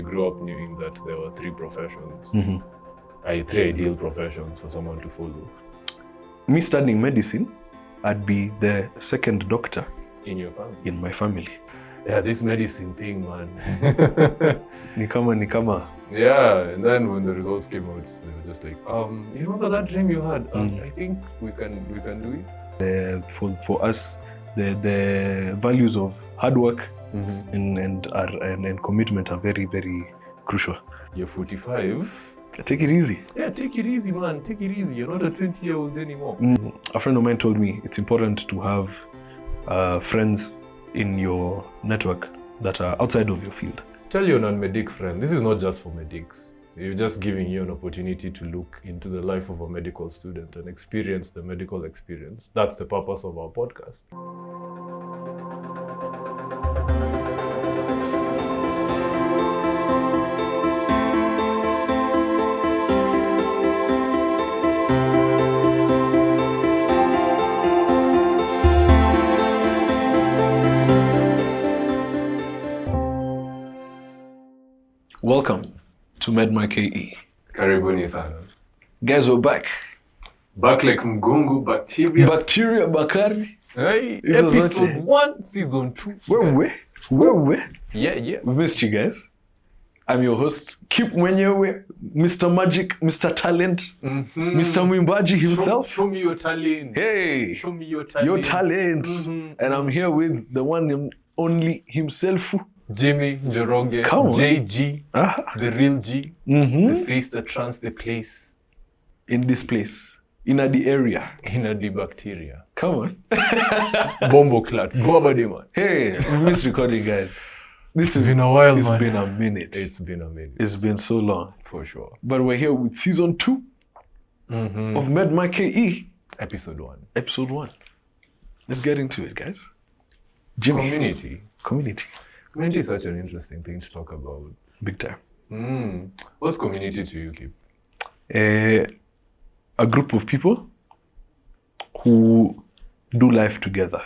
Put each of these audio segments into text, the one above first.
grew up knowing that there were three professions, three ideal professions for someone to follow. Me studying medicine, I'd be the second doctor In your family? in my family. Yeah, this medicine thing, man. Nikama. Yeah, and then when the results came out, they were just like, you remember that dream you had? I think we can do it. For us, the values of hard work and commitment are very, very crucial. You're 45. Take it easy. Yeah, take it easy, man. Take it easy. You're not a 20-year-old anymore. A friend of mine told me it's important to have friends in your network that are outside of your field. Tell your non-medic friend, this is not just for medics. You're just giving you an opportunity to look into the life of a medical student and experience the medical experience. That's the purpose of our podcast. Welcome to MedMy KE. Karibuni sana. Guys, we're back. Back like Mgungu, bacteria. Bacteria Bakari. Hey, This was episode okay. 1, season 2. Where we? Yeah. We missed you guys. I'm your host, Kip Mwenyewe, Mr. Magic, Mr. Talent, Mr. Mwimbaji himself. Show me your talent. Hey, Show me your talent. your talent. And I'm here with the one and only himself. Jimmy, Njoroge, Come on. JG, the real G, the face that runs the place. In this place, in the area. In the bacteria. Come on. Bombo clat. Go about it, man. Hey, we missed recording, guys. This has been a while, It's man. been a minute. It's been a minute. It's been so long. For sure. But we're here with season 2 of MedMy KE. Episode 1. Episode 1. Let's get into it, guys. Jimmy. Community. Community is such an interesting thing to talk about. Big time. What's community to you, Kip? A group of people who do life together.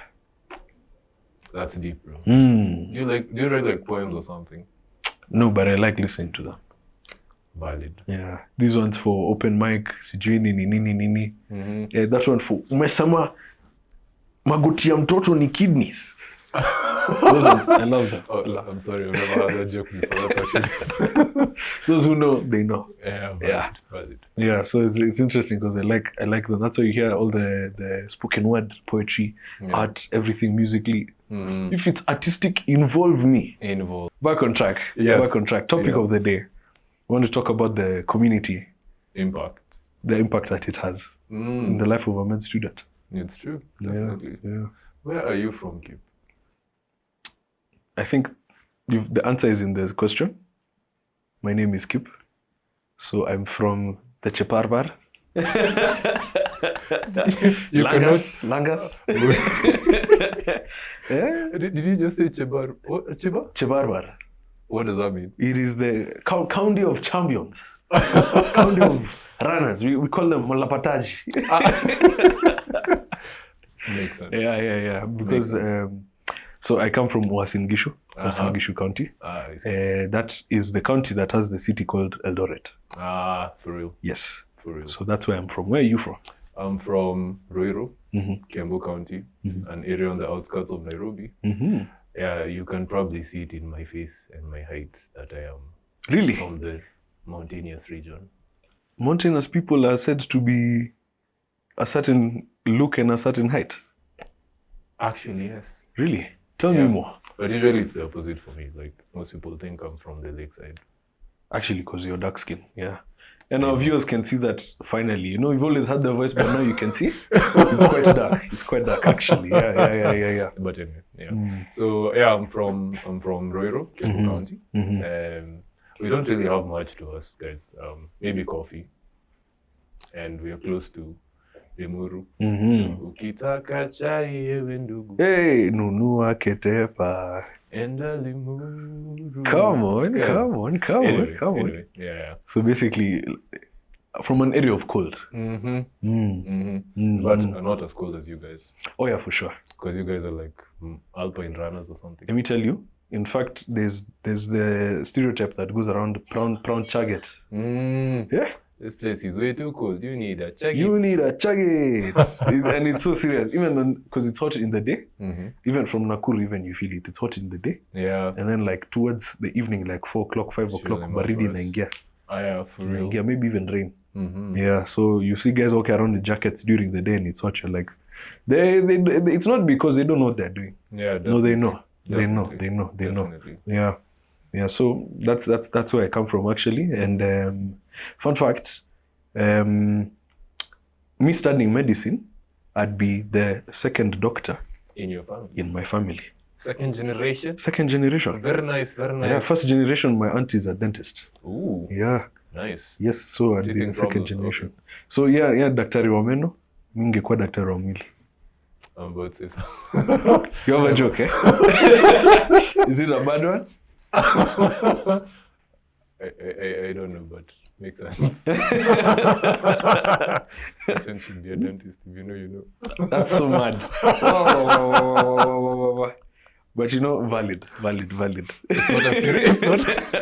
That's deep, bro. Mm. Do you write like poems or something? No, but I like listening to them. Valid. Yeah. These ones for open mic, sijui nini. That one for umesema magoti ya mtoto ni kidneys. Those ones, I love them. Oh, I'm sorry, I've never had that joke before. That's actually... Those who know, they know. Yeah, valid. Yeah, so it's interesting because I like them. That's why you hear all the spoken word poetry, art, everything musically. If it's artistic, involve me. Back on track. Yes. Back on track. Topic of the day. We want to talk about the community. Impact. The impact that it has in the life of a med student. It's true. Definitely. Yeah. Where are you from, Kip? I think the answer is in the question. My name is Kip. So I'm from the Cheparbar. Langas. Did you just say Chebar? What? Cheba? Cheparbar. What does that mean? It is the county of champions. County of runners. We call them Malapataji. Makes sense. Yeah. Because so I come from Uasin Gishu County. That is the county that has the city called Eldoret. For real? Yes. For real. So that's where I'm from. Where are you from? I'm from Ruiru, Kiambu County, an area on the outskirts of Nairobi. Yeah, you can probably see it in my face and my height that I am Really? from the mountainous region. Mountainous people are said to be a certain look and a certain height. Actually, yes. Really? Tell me more. But usually it's the opposite for me. Like most people think I'm from the lakeside. Actually, because you're dark skin. Yeah. And our viewers can see that finally. You know, we've always had the voice, but now you can see. It's quite dark. It's quite dark, actually. Yeah. But anyway, So yeah, I'm from Ruiru, Kiambu County. We don't really have much to us, guys. Maybe coffee, and we are close to Limuru. Ukitaka chai ewe ndugu. Hey, nunua ketepa. Enda Limuru. Come on. Anyway, yeah. So basically, from an area of cold. But not as cold as you guys. Oh yeah, for sure. Because you guys are like alpine runners or something. Let me tell you, In fact, there's the stereotype that goes around brown target. Yeah. This place is way too cold. You need a chaggy. You need a chaggy. And it's so serious. Even because it's hot in the day. Even from Nakuru, even you feel it. It's hot in the day. Yeah. And then like towards the evening, like 4 o'clock, 5 o'clock, baridi inaingia. Yeah, for real. Yeah, maybe even rain. Yeah, so you see guys walking around in jackets during the day and it's hot. You're like, they it's not because they don't know what they're doing. Yeah, definitely. No, they know. Definitely. They know. Yeah, so that's where I come from actually. And fun fact, me studying medicine, I'd be the second doctor in your family. In my family. Second generation. Very nice. Yeah, first generation, my aunt is a dentist. Ooh. Yeah. Nice. Yes, so I'd be the second generation. Okay. So yeah, daktari wa meno, mimi ningekuwa daktari wa mwili. But it's you have a joke, eh? Is it a bad one? I don't know, but makes sense. Since should be a dentist, if you know, you know. That's so mad. But you know, valid. It's not a stereotype.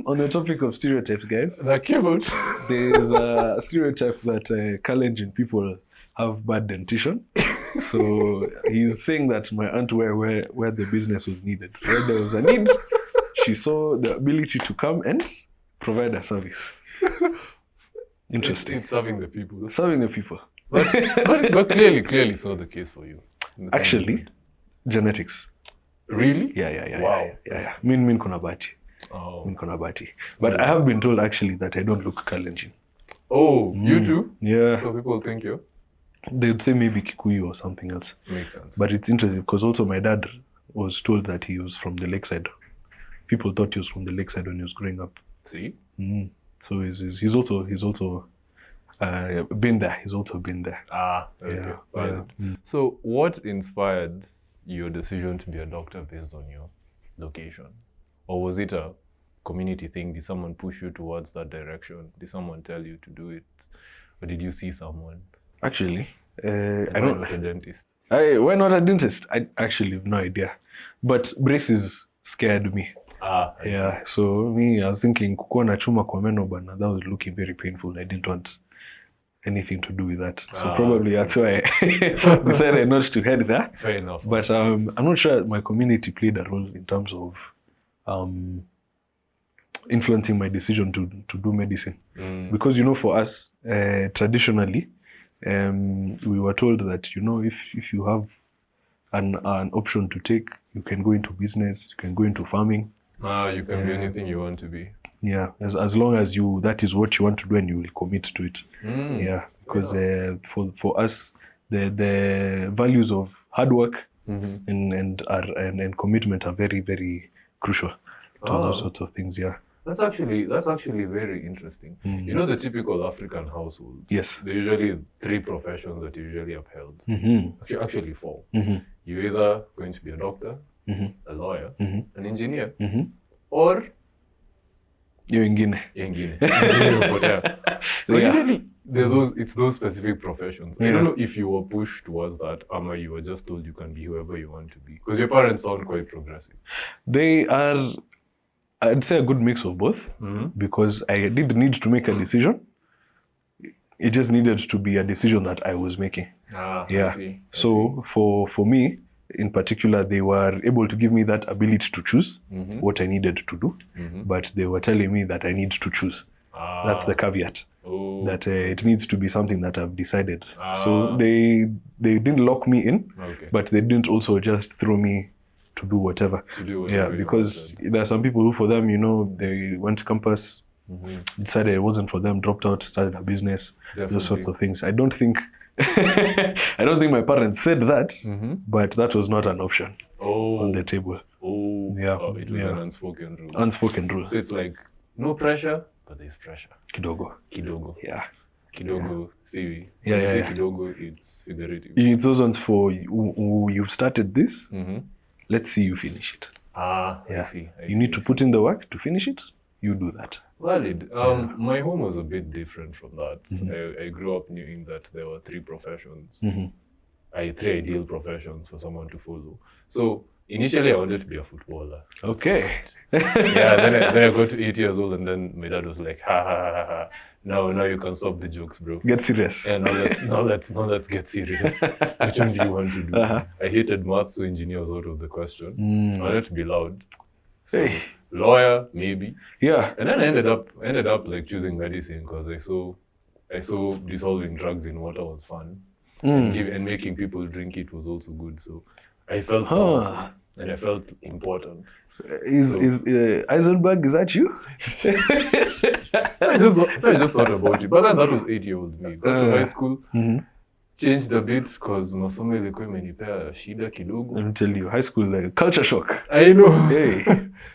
On the topic of stereotypes, guys, there's a stereotype that Kalenjin people have bad dentition. So he's saying that my aunt where the business was needed. Where there was a need, she saw the ability to come and provide a service. Interesting. It's serving the people. But clearly it's not the case for you. Actually, genetics. Really? Yeah. Wow. Yeah. Min konabati. Oh. Min konabati. But I have been told actually that I don't look Kalenjin. Oh, you too? Yeah. So people think you? They'd say maybe Kikuyu or something else. Makes sense. But it's interesting because also my dad was told that he was from the lakeside. People thought he was from the lakeside when he was growing up. See? So he's also been there. He's also been there. Ah, okay. Yeah. So what inspired your decision to be a doctor based on your location? Or was it a community thing? Did someone push you towards that direction? Did someone tell you to do it? Or did you see someone? Actually, I don't know. A dentist. Why not a dentist? I actually have no idea. But braces scared me. Yeah. So me, I was thinking, kukuwa na chuma kwa meno bana, that was looking very painful. I didn't want anything to do with that. So probably that's why I decided not to head there. Fair enough. But I'm not sure my community played a role in terms of influencing my decision to do medicine. Because, you know, for us, traditionally, we were told that, you know, if you have an option to take, you can go into business, you can go into farming. You can be anything you want to be. Yeah, as long as that is what you want to do and you will commit to it. Yeah, because for us, the values of hard work and commitment are very, very crucial to those sorts of things. Yeah. That's actually very interesting. You know, the typical African household. Yes. There are usually 3 professions that are usually upheld. Actually 4. You're either going to be a doctor, a lawyer, an engineer, or you're ingine. Usually, it's those specific professions. I don't know if you were pushed towards that, or you were just told you can be whoever you want to be. Because your parents sound quite progressive. They are, I'd say, a good mix of both. Because I did need to make a decision. It just needed to be a decision that I was making. I see. So for me, in particular, they were able to give me that ability to choose what I needed to do, but they were telling me that I need to choose. That's the caveat. That it needs to be something that I've decided. So they didn't lock me in, but they didn't also just throw me to do whatever. Because there are some people who, for them, you know, they went to campus, decided it wasn't for them, dropped out, started a business, those sorts of things. I don't think my parents said that, but that was not an option on the table. It was an unspoken rule. Unspoken rule. So it's like no pressure, but there's pressure. Kidogo. Yeah. Kidogo. See, say kidogo, it's figurative. It's those ones for you've started this. Let's see you finish it. I see. You need to put in the work to finish it. You do that. Valid. My home was a bit different from that. I grew up knowing that there were 3 professions, 3 ideal professions for someone to follow. So initially I wanted to be a footballer. Okay. Yeah, then I got to 8 years old, and then my dad was like, ha ha ha ha. Now you can stop the jokes, bro. Get serious. Yeah, now let's get serious. Which one do you want to do? I hated maths, so engineer was out of the question. I wanted to be loud. So, Hey. lawyer, maybe. Yeah. And then I ended up like choosing medicine because I saw dissolving drugs in water was fun. And making people drink it was also good. So I felt powerful and I felt important. Is Eisenberg, is that you? So I just thought about it. But then that was 8-year-old me. Got to high school, changed a bit because masomo ilikuwa imenipea shida kidogo. Let me tell you, high school, like, culture shock. I know. Hey.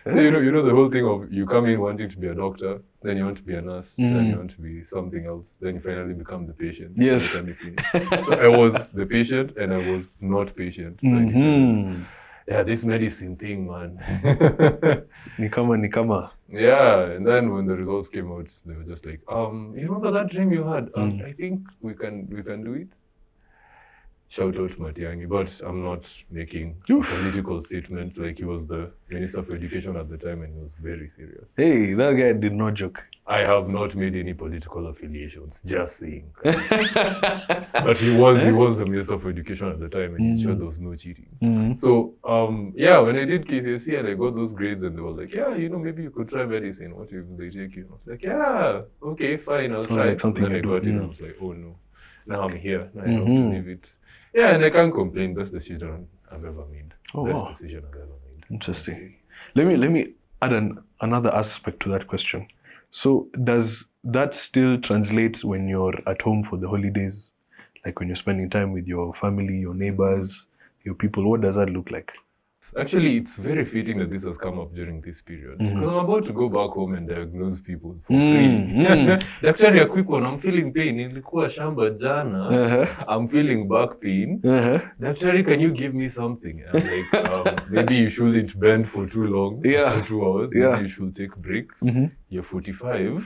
So you know the whole thing of you come in wanting to be a doctor, then you want to be a nurse, then you want to be something else, then you finally become the patient. Yes. So I was the patient and I was not patient. So I decided, yeah, this medicine thing, man. Nikama. Yeah, and then when the results came out, they were just like, you remember that dream you had? I think we can do it. Shout out to Matiang'i, but I'm not making a political statement. Like, he was the Minister for Education at the time and he was very serious. Hey, that guy did not joke. I have not made any political affiliations, just saying. But he was the Minister for Education at the time and he ensured there was no cheating. So, yeah, when I did KCSE and I got those grades and they were like, yeah, maybe you could try medicine. What if they take you? I was like, yeah, okay, fine, I'll try. Like something then I got it and I was like, oh no, now I'm here. Now I have to leave it. Yeah, and I can't complain. Best decision I've ever made. Best decision I've ever made. Interesting. Let me add another aspect to that question. So does that still translate when you're at home for the holidays? Like when you're spending time with your family, your neighbors, your people, what does that look like? Actually, it's very fitting that this has come up during this period. Because I'm about to go back home and diagnose people for free. Daktari, a quick one. I'm feeling pain. Nilikuwa shamba jana. I'm feeling back pain. Daktari, can you give me something? I'm like, maybe you shouldn't bend for too long. For 2 hours. Maybe you should take breaks. You're 45.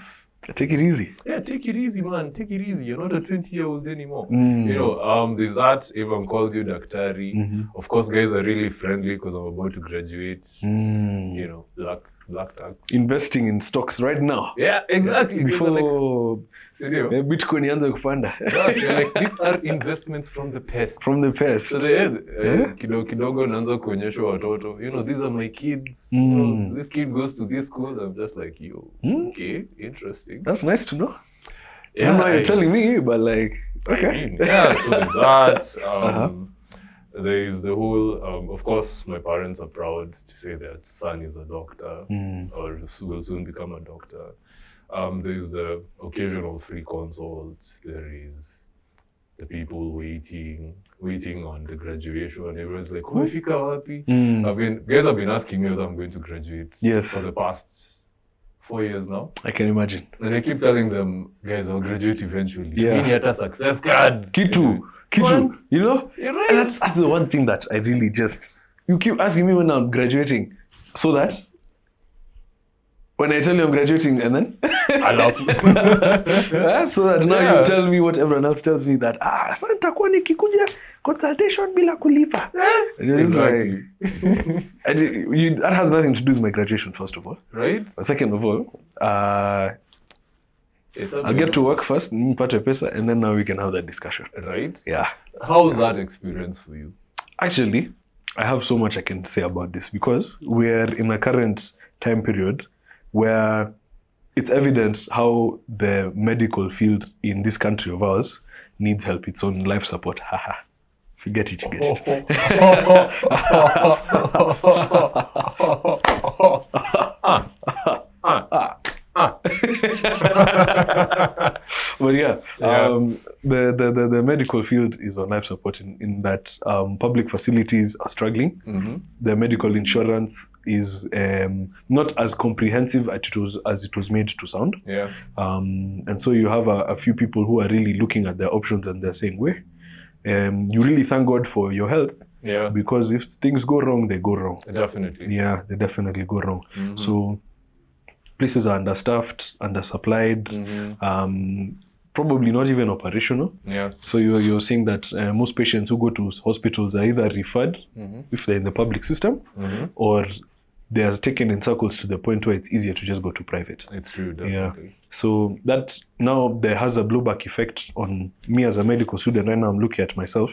Take it easy. Yeah, take it easy, man. Take it easy. You're not a 20-year-old anymore. There's that. Everyone calls you Daktari. Of course, guys are really friendly because I'm about to graduate. Black tag. Investing in stocks right now. Yeah, exactly. Before Bitcoin ianze kupanda. Like, these are investments from the past. From the past. So kidogo naanza kuonyesha watoto. These are my kids. This kid goes to this school. I'm just like, okay, interesting. That's nice to know. Yeah, I don't know why you're telling me, but like, okay. I mean, yeah, so there's that. There is the whole, of course, my parents are proud to say that son is a doctor or will soon become a doctor. There is the occasional free consults. There is the people waiting on the graduation. Everyone's like, umefika wapi? Guys have been asking me whether I'm going to graduate for the past 4 years now. I can imagine. And I keep telling them, guys, I'll graduate eventually. Yeah. Mean a success card. Kitu. You're right. That's the one thing that I really you keep asking me when I'm graduating, so that when I tell you I'm graduating and then I love so that now you tell me what everyone else tells me that sasa nitakuwa nikikuja consultation bila kulipa. Exactly. That has nothing to do with my graduation, first of all. Right. But second of all, I'll get to work first, nipate pesa, and then now we can have that discussion. Right? Yeah. How was that experience for you? Actually, I have so much I can say about this because we're in a current time period where it's evident how the medical field in this country of ours needs help, its own life support. Haha. Forget it, you get But the medical field is on life support in that public facilities are struggling. The medical insurance is not as comprehensive as it was made to sound. And so you have a few people who are really looking at their options and they're saying, you really thank God for your health. Because if things go wrong, they go wrong. Definitely. Yeah, they definitely go wrong. So places are understaffed, undersupplied. probably not even operational. Yeah. So you're saying that most patients who go to hospitals are either referred if they're in the public system, or they are taken in circles to the point where it's easier to just go to private. It's true, definitely. Yeah. So that now there has a blowback effect on me as a medical student. Right now I'm looking at myself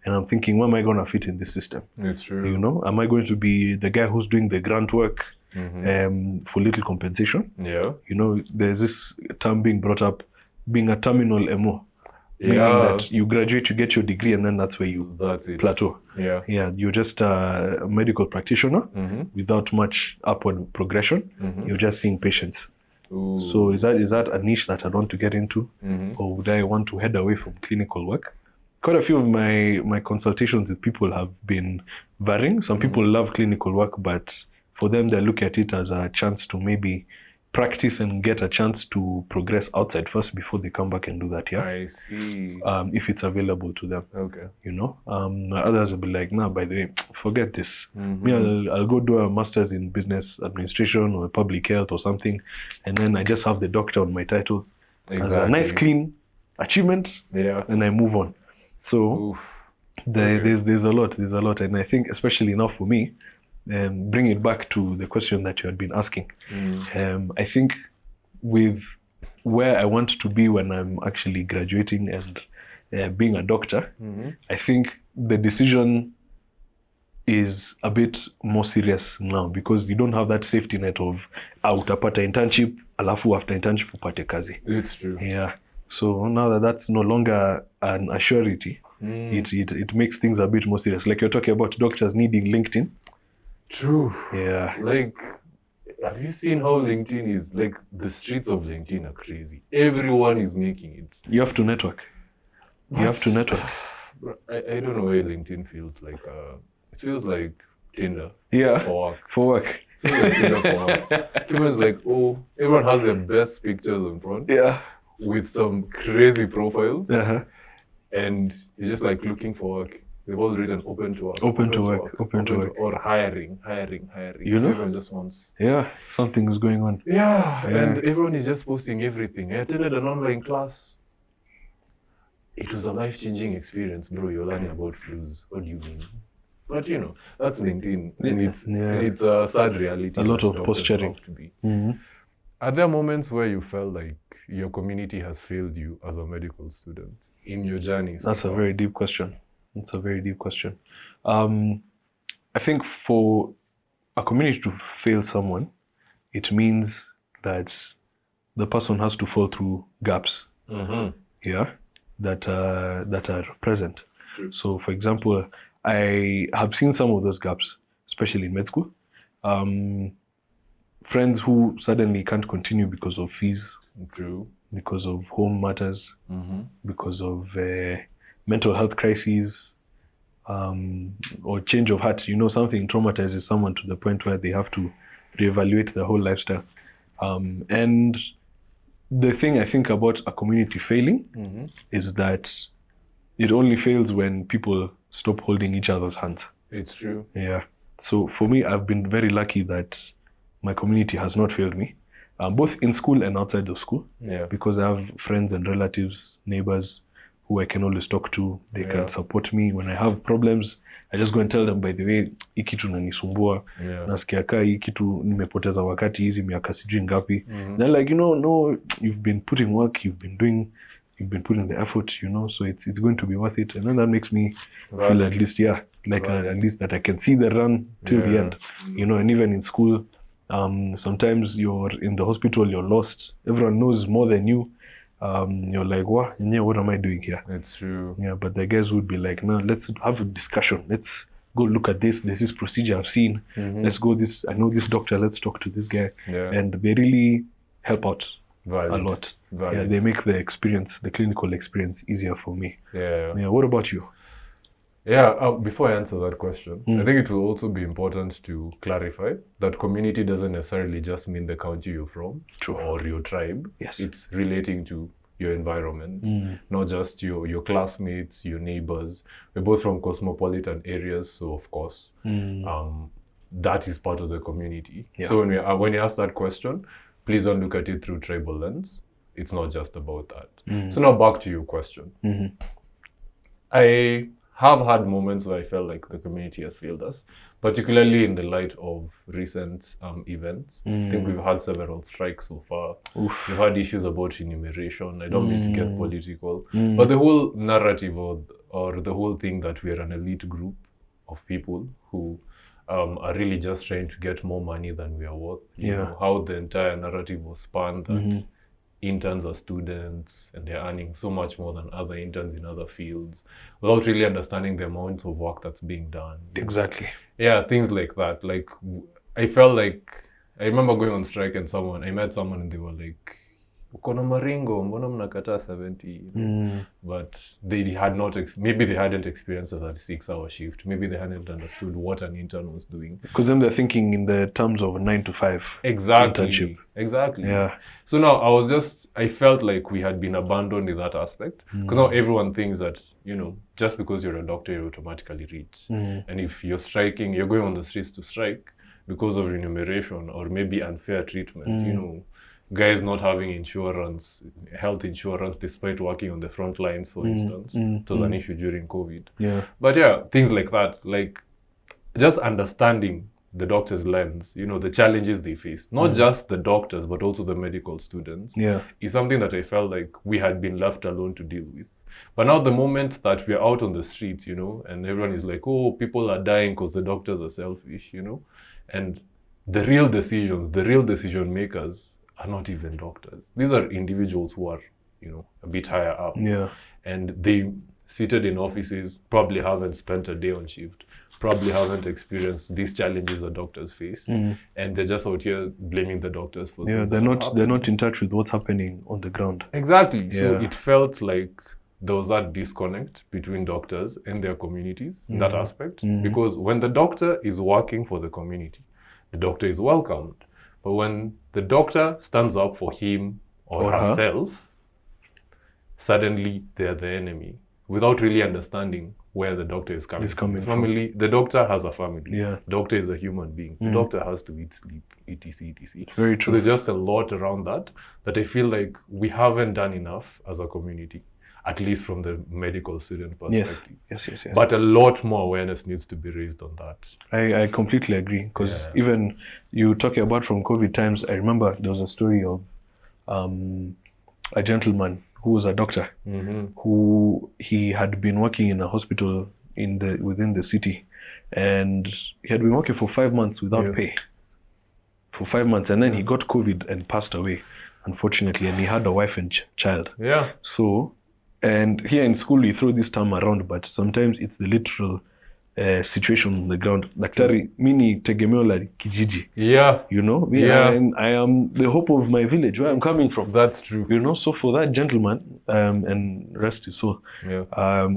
and I'm thinking, where am I going to fit in this system? It's true. You know, am I going to be the guy who's doing the grunt work for little compensation? Yeah. You know, there's this term being brought up, being a terminal MO. Meaning that you graduate, you get your degree, and then that's where you plateau. Yeah. Yeah, you're just a medical practitioner without much upward progression. You're just seeing patients. Ooh. So is that a niche that I want to get into, or would I want to head away from clinical work? Quite a few of my consultations with people have been varying. Some people love clinical work, but for them, they look at it as a chance to maybe practice and get a chance to progress outside first before they come back and do that. Yeah, I see. If it's available to them. Okay. You know, others will be like, nah, by the way, forget this. Me, I'll go do a master's in business administration or public health or something, and then I just have the doctor on my title as a nice, clean achievement. Yeah. And I move on. So there's a lot, and I think especially now for me, bring it back to the question that you had been asking. I think with where I want to be when I'm actually graduating and being a doctor, I think the decision is a bit more serious now because you don't have that safety net of utapata internship, alafu after internship upate kazi. It's true. Yeah. So now that that's no longer an assurity, it makes things a bit more serious. Like you're talking about doctors needing LinkedIn. True. Yeah. Like, have you seen how LinkedIn is? Like, the streets of LinkedIn are crazy. Everyone is making it. You have to network. You have to network. I don't know why LinkedIn feels like, it feels like Tinder. Yeah. For work. For work. It feels like Tinder for work. Everyone's like, oh, everyone has their best pictures in front. Yeah. With some crazy profiles. And you're just like looking for work. They've all written open to work. Open to work. Or hiring. You know? So everyone just wants. Yeah, something is going on. Yeah, and everyone is just posting everything. I attended an online class. It was a life-changing experience, bro. You're learning about flus. What do you mean? But you know, that's LinkedIn. And it's a sad reality. A lot of posturing. Are there moments where you felt like your community has failed you as a medical student in your journey? That's a very deep question. It's a very deep question. I think for a community to fail someone, it means that the person has to fall through gaps. Yeah, that are present. So, for example, I have seen some of those gaps, especially in med school. Friends who suddenly can't continue because of fees, because of home matters, because of mental health crises, or change of heart. You know, something traumatizes someone to the point where they have to reevaluate their whole lifestyle. And the thing I think about a community failing is that it only fails when people stop holding each other's hands. It's true. Yeah. So for me, I've been very lucky that my community has not failed me, both in school and outside of school. Yeah. Because I have friends and relatives, neighbors who I can always talk to. They can support me when I have problems. I just go and tell them, by the way, hii kitu nanisumbua, nasikia kaa hii kitu nimepoteza wakati hizi miaka sijui ngapi. They're like, no, you've been putting work, you've been putting the effort, so it's going to be worth it. And then that makes me feel at least, at least that I can see the run till the end. And even in school, sometimes you're in the hospital, you're lost. Everyone knows more than you. You're like, what am I doing here? It's true. Yeah, but the guys would be like, no, let's have a discussion. Let's go look at this. There's this procedure I've seen. Let's go this. I know this doctor. Let's talk to this guy. Yeah. And they really help out a lot. Yeah, they make the clinical experience easier for me. Yeah. What about you? Yeah, before I answer that question, I think it will also be important to clarify that community doesn't necessarily just mean the county you're from or your tribe. Yes. It's relating to your environment, not just your classmates, your neighbors. We're both from cosmopolitan areas, so of course, that is part of the community. Yeah. So when you ask that question, please don't look at it through tribal lens. it's not just about that. So now back to your question. I have had moments where I felt like the community has failed us, particularly in the light of recent events. I think we've had several strikes so far. We've had issues about enumeration. I don't mean to get political, but the whole narrative or the whole thing that we're an elite group of people who are really just trying to get more money than we are worth. You know, how the entire narrative was spun that interns are students and they're earning so much more than other interns in other fields without really understanding the amount of work that's being done. Exactly. Yeah, things like that. Like, I felt like, I remember going on strike and I met someone and they were like, "Uko na maringo, mbona mnakataa 70?" But they had not, maybe they hadn't experienced a 36-hour shift. Maybe they hadn't understood what an intern was doing. Because then they're thinking in the terms of a 9 to 5 internship. Exactly. Yeah. So now I felt like we had been abandoned in that aspect. Because now everyone thinks that, you know, just because you're a doctor, you're automatically rich. And if you're striking, you're going on the streets to strike because of remuneration or maybe unfair treatment, you know, guys not having insurance, health insurance, despite working on the front lines, for instance. It was an issue during COVID. Yeah. But yeah, things like that, like just understanding the doctor's lens, you know, the challenges they face, not just the doctors, but also the medical students, is something that I felt like we had been left alone to deal with. But now the moment that we're out on the streets, you know, and everyone is like, oh, people are dying because the doctors are selfish, you know, and the real decision makers are not even doctors. These are individuals who are, you know, a bit higher up. Yeah. And they seated in offices, probably haven't spent a day on shift, probably haven't experienced these challenges that doctors face. And they're just out here blaming the doctors for they're not in touch with what's happening on the ground. Exactly. So it felt like there was that disconnect between doctors and their communities in that aspect. Because when the doctor is working for the community, the doctor is welcomed. But when the doctor stands up for him or herself, suddenly they're the enemy without really understanding where the doctor is coming from. Family, the doctor has a family. Yeah. Doctor is a human being. The doctor has to eat, sleep, etc., etc. Very true. So there's just a lot around that I feel like we haven't done enough as a community, at least from the medical student perspective. Yes. But a lot more awareness needs to be raised on that. I completely agree, because even you talking about from COVID times, I remember there was a story of a gentleman who was a doctor, who he had been working in a hospital within the city, and he had been working for 5 months without pay. For 5 months, and then he got COVID and passed away, unfortunately, and he had a wife and child. Yeah. So, and here in school we throw this term around, but sometimes it's the literal situation on the ground. Daktari, mini tegemeo la kijiji. Yeah. You know, I am the hope of my village, where I'm coming from. That's true. You know, so for that gentleman, and rest his soul,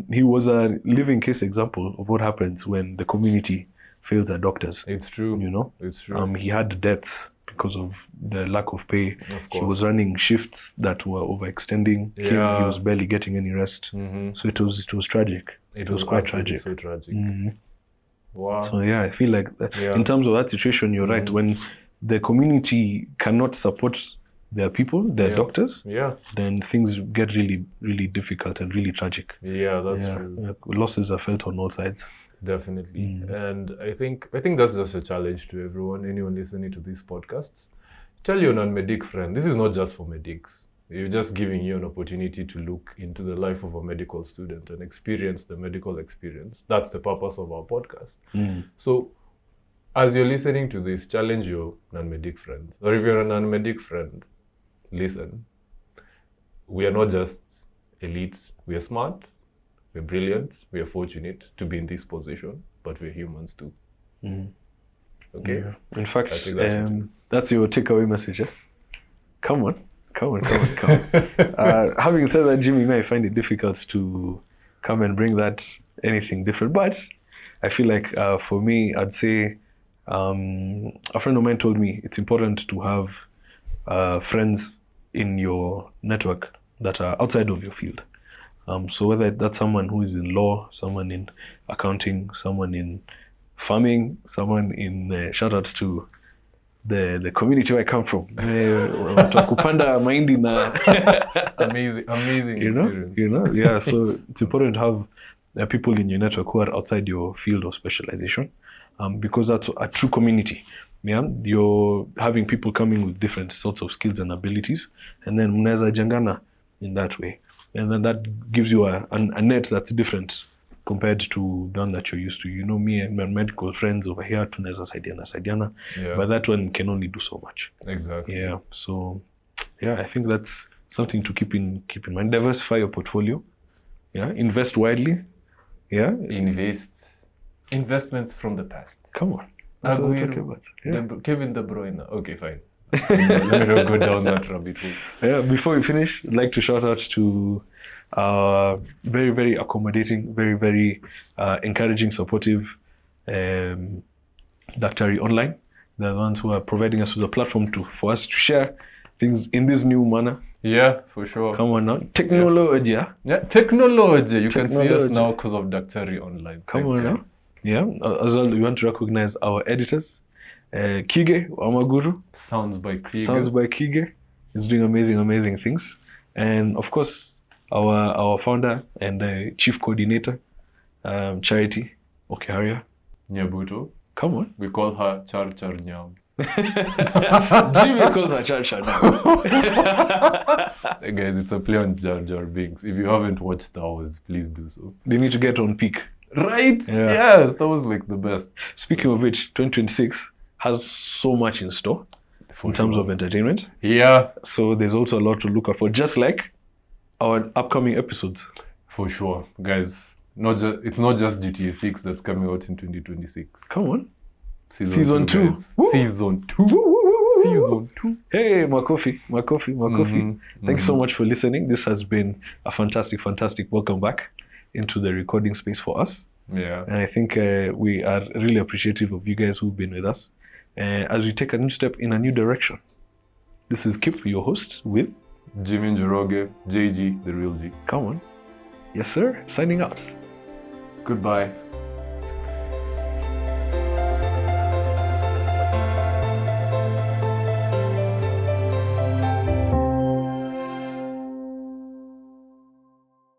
he was a living case example of what happens when the community fails their doctors. It's true. You know, it's true. He had deaths because of the lack of pay. Of course. He was running shifts that were overextending him. He was barely getting any rest. So it was tragic. It was quite tragic. So tragic. Wow. So yeah, I feel like in terms of that situation, you're right. When the community cannot support their people, their doctors, then things get really, really difficult and really tragic. Yeah, that's true. Losses are felt on all sides. Definitely. And I think that's just a challenge to anyone listening to these podcasts. Tell your non-medic friend, this is not just for medics. You're just giving you an opportunity to look into the life of a medical student and experience the medical experience. That's the purpose of our podcast. So as you're listening to this, challenge your non-medic friends. Or if you're a non-medic friend, listen. We are not just elite. We are smart. We're brilliant. We are fortunate to be in this position, but we're humans too. Okay? Yeah. In fact, that's your takeaway message. Come on. Having said that, Jimmy, I find it difficult to come and bring that anything different. But I feel like for me, I'd say a friend of mine told me it's important to have friends in your network that are outside of your field. So whether that's someone who is in law, someone in accounting, someone in farming, someone in shout out to the community where I come from. Kupanda mahindi na amazing you know, yeah. So it's important to have people in your network who are outside your field of specialization, because that's a true community. Yeah, you're having people coming with different sorts of skills and abilities, and then mnaweza jangana in that way, and then that gives you a net that's different compared to the one that you're used to. You know, me and my medical friends over here, tunaweza saidiana, but that one can only do so much. Exactly. Yeah. So, yeah, I think that's something to keep in mind. Diversify your portfolio. Yeah. Invest widely. Yeah. Investments from the past. Come on. That's what we're talking about. Yeah. Kevin De Bruyne. Okay, fine. Let me not go down that rabbit hole. Yeah. Before we finish, I'd like to shout out to very, very accommodating, very, very encouraging, supportive Daktari Online. They're the ones who are providing us with a platform for us to share things in this new manner. Yeah, for sure. Come on now. Technology. Yeah, technology. You can see us now because of Daktari Online. Come on now. Yeah. As well, we want to recognize our editors. Kige Amaguru. Sounds by Kige. Is doing amazing things. And of course, our founder and chief coordinator, Charity Okiharia Nyabuto. Come on. We call her Char Nyam. Jimmy calls her Char now. Guys, it's a play on Jar Binks. If you haven't watched Star Wars, please do so. They need to get on peak. Right? Yeah. Yes, that was like the best. Speaking of which, 2026 has so much in store in terms of entertainment. Yeah. So there's also a lot to look out for, just like our upcoming episodes. For sure. Guys, it's not just GTA 6 that's coming out in 2026. Come on. Season 2. Season 2. Season 2. Hey, Makofi. Thanks so much for listening. This has been a fantastic welcome back into the recording space for us. Yeah. And I think we are really appreciative of you guys who've been with us as we take a new step in a new direction. This is Kip, your host, with Jimmy Njoroge, JG, the real G. Come on. Yes, sir. Signing out. Goodbye.